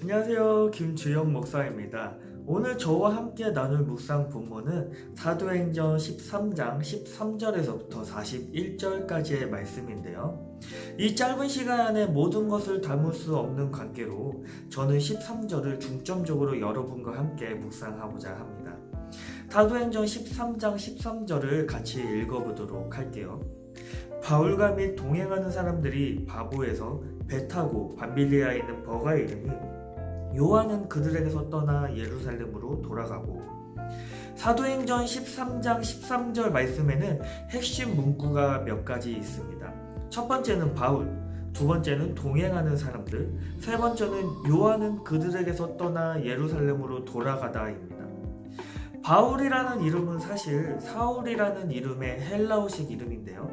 안녕하세요. 김주영 목사입니다. 오늘 저와 함께 나눌 묵상 본문은 사도행전 13장 13절에서부터 41절까지의 말씀인데요. 이 짧은 시간 안에 모든 것을 담을 수 없는 관계로 저는 13절을 중점적으로 여러분과 함께 묵상하고자 합니다. 사도행전 13장 13절을 같이 읽어보도록 할게요. 바울과 및 동행하는 사람들이 바보에서 배 타고 밤빌리아에 있는 버가에 이르니 요한은 그들에게서 떠나 예루살렘으로 돌아가고. 사도행전 13장 13절 말씀에는 핵심 문구가 몇 가지 있습니다. 첫 번째는 바울, 두 번째는 동행하는 사람들, 세 번째는 요한은 그들에게서 떠나 예루살렘으로 돌아가다입니다. 바울이라는 이름은 사실 사울이라는 이름의 헬라어식 이름인데요.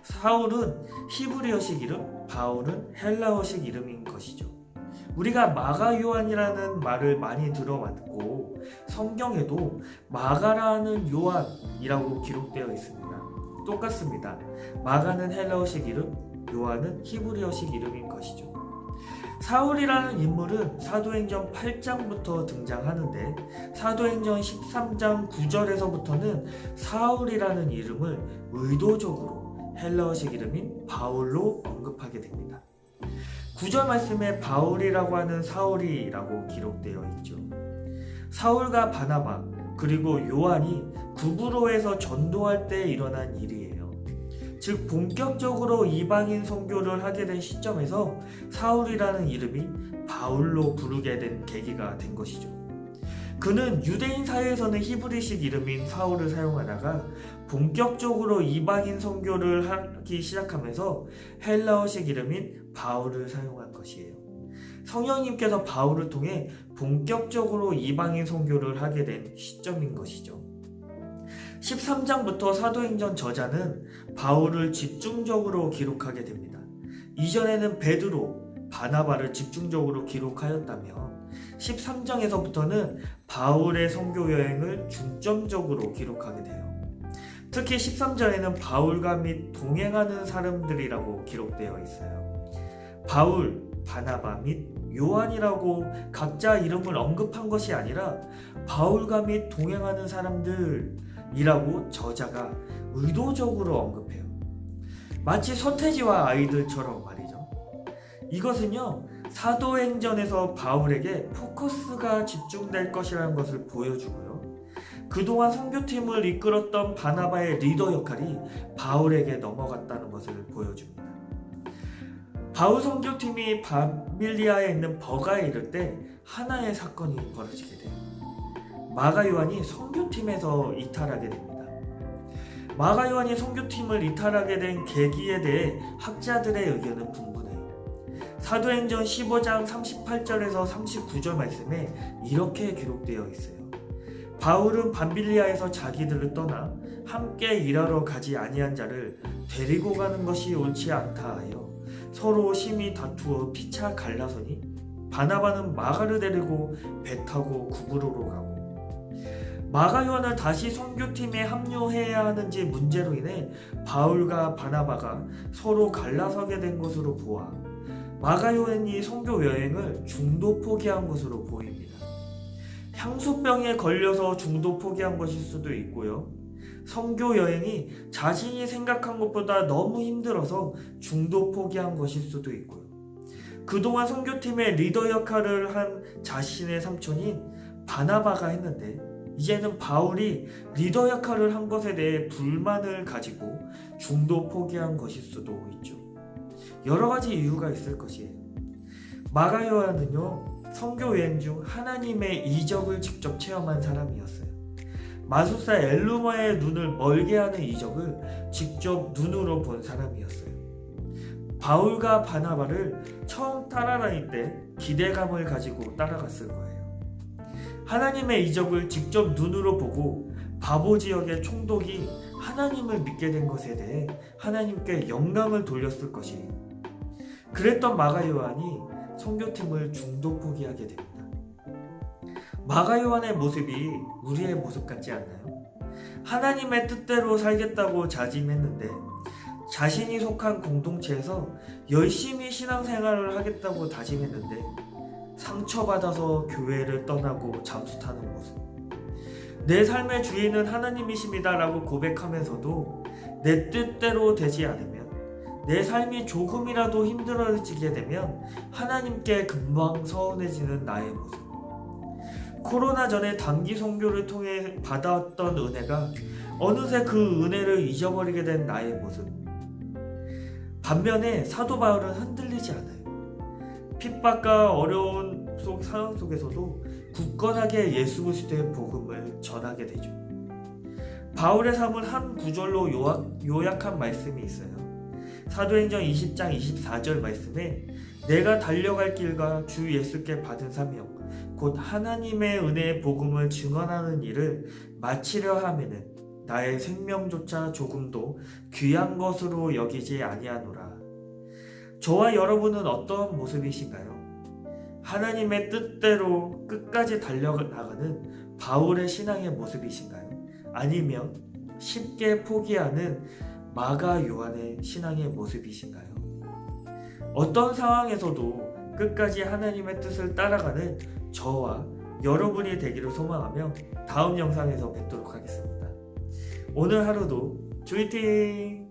사울은 히브리어식 이름, 바울은 헬라어식 이름인 것이죠. 우리가 마가 요한이라는 말을 많이 들어왔고 성경에도 마가라는 요한이라고 기록되어 있습니다. 똑같습니다. 마가는 헬라어식 이름, 요한은 히브리어식 이름인 것이죠. 사울이라는 인물은 사도행전 8장부터 등장하는데 사도행전 13장 9절에서부터는 사울이라는 이름을 의도적으로 헬라어식 이름인 바울로 언급하게 됩니다. 9절 말씀에 바울이라고 하는 사울이라고 기록되어 있죠. 사울과 바나바 그리고 요한이 구브로에서 전도할 때 일어난 일이에요. 즉 본격적으로 이방인 선교를 하게 된 시점에서 사울이라는 이름이 바울로 부르게 된 계기가 된 것이죠. 그는 유대인 사회에서는 히브리식 이름인 사울을 사용하다가 본격적으로 이방인 선교를 하기 시작하면서 헬라어식 이름인 바울을 사용한 것이에요. 성령님께서 바울을 통해 본격적으로 이방인 선교를 하게 된 시점인 것이죠. 13장부터 사도행전 저자는 바울을 집중적으로 기록하게 됩니다. 이전에는 베드로, 바나바를 집중적으로 기록하였다면 13장에서부터는 바울의 선교 여행을 중점적으로 기록하게 돼요. 특히 13절에는 바울과 및 동행하는 사람들이라고 기록되어 있어요. 바울, 바나바 및 요한이라고 각자 이름을 언급한 것이 아니라 바울과 및 동행하는 사람들이라고 저자가 의도적으로 언급해요. 마치 서태지와 아이들처럼 말이죠. 이것은요, 사도행전에서 바울에게 포커스가 집중될 것이라는 것을 보여주고요. 그동안 선교팀을 이끌었던 바나바의 리더 역할이 바울에게 넘어갔다는 것을 보여줍니다. 바울 선교팀이 밤빌리아에 있는 버가에 이를 때 하나의 사건이 벌어지게 돼요. 마가 요한이 선교팀에서 이탈하게 됩니다. 마가 요한이 선교팀을 이탈하게 된 계기에 대해 학자들의 의견은 분분해요. 사도행전 15장 38절에서 39절 말씀에 이렇게 기록되어 있어요. 바울은 밤빌리아에서 자기들을 떠나 함께 일하러 가지 아니한 자를 데리고 가는 것이 옳지 않다 하여 서로 심히 다투어 피차 갈라서니 바나바는 마가를 데리고 배 타고 구브로로 가고. 마가 요한을 다시 선교팀에 합류해야 하는지 문제로 인해 바울과 바나바가 서로 갈라서게 된 것으로 보아 마가 요한이 선교 여행을 중도 포기한 것으로 보입니다. 향수병에 걸려서 중도 포기한 것일 수도 있고요. 선교 여행이 자신이 생각한 것보다 너무 힘들어서 중도 포기한 것일 수도 있고요. 그동안 선교팀의 리더 역할을 한 자신의 삼촌인 바나바가 했는데 이제는 바울이 리더 역할을 한 것에 대해 불만을 가지고 중도 포기한 것일 수도 있죠. 여러 가지 이유가 있을 것이에요. 마가 요한은요, 선교 여행 중 하나님의 이적을 직접 체험한 사람이었어요. 마술사 엘루마의 눈을 멀게 하는 이적을 직접 눈으로 본 사람이었어요. 바울과 바나바를 처음 따라다닐 때 기대감을 가지고 따라갔을 거예요. 하나님의 이적을 직접 눈으로 보고 바보 지역의 총독이 하나님을 믿게 된 것에 대해 하나님께 영광을 돌렸을 것이에요. 그랬던 마가 요한이 선교팀을 중도 포기하게 됩니다. 마가 요한의 모습이 우리의 모습 같지 않나요? 하나님의 뜻대로 살겠다고 자짐했는데 자신이 속한 공동체에서 열심히 신앙생활을 하겠다고 다짐했는데 상처받아서 교회를 떠나고 잠수 타는 모습. 내 삶의 주인은 하나님이십니다라고 고백하면서도 내 뜻대로 되지 않으면, 내 삶이 조금이라도 힘들어지게 되면 하나님께 금방 서운해지는 나의 모습. 코로나 전에 단기 선교를 통해 받았던 은혜가 어느새 그 은혜를 잊어버리게 된 나의 모습. 반면에 사도 바울은 흔들리지 않아요. 핍박과 어려운 상황 속에서도 굳건하게 예수 그리스도의 복음을 전하게 되죠. 바울의 삶은 한 구절로 요약한 말씀이 있어요. 사도행전 20장 24절 말씀에 내가 달려갈 길과 주 예수께 받은 사명 곧 하나님의 은혜의 복음을 증언하는 일을 마치려 하면은 나의 생명조차 조금도 귀한 것으로 여기지 아니하노라. 저와 여러분은 어떤 모습이신가요? 하나님의 뜻대로 끝까지 달려나가는 바울의 신앙의 모습이신가요? 아니면 쉽게 포기하는 마가 요한의 신앙의 모습이신가요? 어떤 상황에서도 끝까지 하나님의 뜻을 따라가는 저와 여러분이 되기를 소망하며 다음 영상에서 뵙도록 하겠습니다. 오늘 하루도 주의팅!